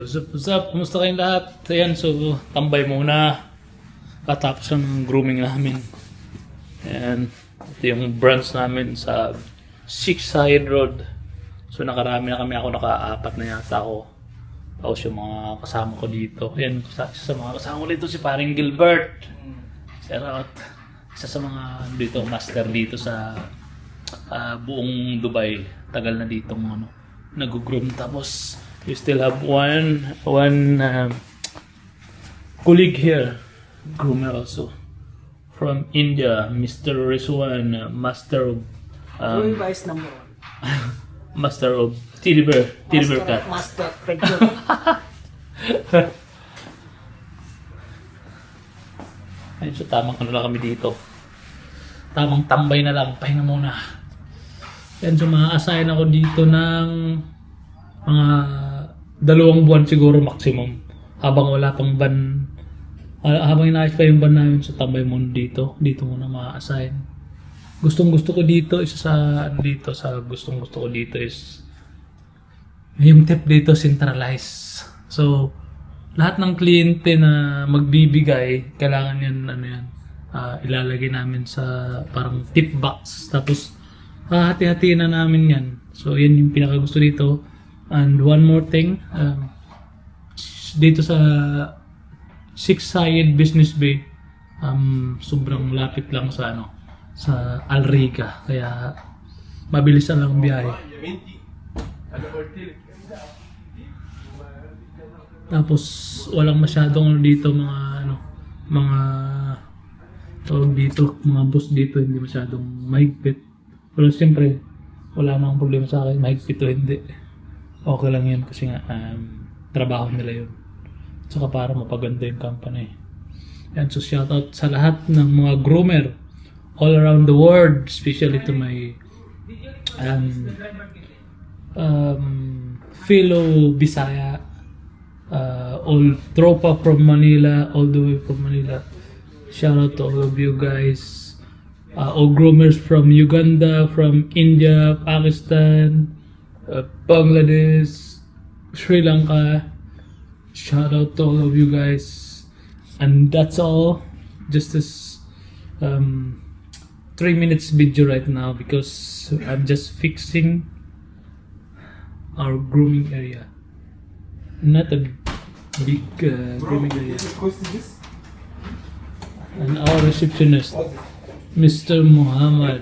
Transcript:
What's up? Kumusta kayong lahat? Ayan, so tambay muna. Katapos ng grooming namin. Ayan, ito yung branch namin sa Six Side Road. So nakarami na kami, ako naka-apat na yata ako. Tapos yung mga kasama ko dito. Ayan, sa mga kasama ko dito si paring Gilbert. Shout out. Isa sa mga dito, master dito sa buong Dubai. Tagal na dito nag-groom. Tapos you still have one colleague here, groomer also from India, Mr. Rizwan, master of Vice number one. master of teddy bear cat. Master pedicure. Ayun, so tamang lang kami dito. Tamang tambay na lang, pahinga muna. Yan, so ma-assign ako dito ng mga 2 buwan siguro maximum. Habang wala pang ban, habang inaayos pa yung ban namin sa tambay muna dito muna ma-assign. Gustong gusto ko dito, gustong gusto ko dito is yung tip dito centralized. So lahat ng kliyente na magbibigay, kailangan yan ilalagay namin sa parang tip box. Tapos hati-hatiin na namin yan. So yan yung pinakagusto dito. And one more thing, dito sa Six Side Business Bay, sobrang lapit lang sa sa Al Riga, kaya mabilis lang ang biyahe. Tapos walang masyadong dito mga tawag dito, mga bus dito, hindi masyadong mahigpit. Pero siyempre wala nang problema sa akin, mahigpit o hindi. Okay lang yun kasi nga trabaho nila yun. Tsaka para mapaganda yung company. And so shoutout sa lahat ng mga groomer all around the world, especially to my fellow Bisaya, all tropa from Manila, all the way from Manila. Shoutout to all of you guys. All groomers from Uganda, from India, Pakistan, Bangladesh, Sri Lanka. Shout out to all of you guys. And that's all. Just this 3 minutes video right now because I'm just fixing our grooming area. Not a big grooming area. And our receptionist, Mr. Muhammad.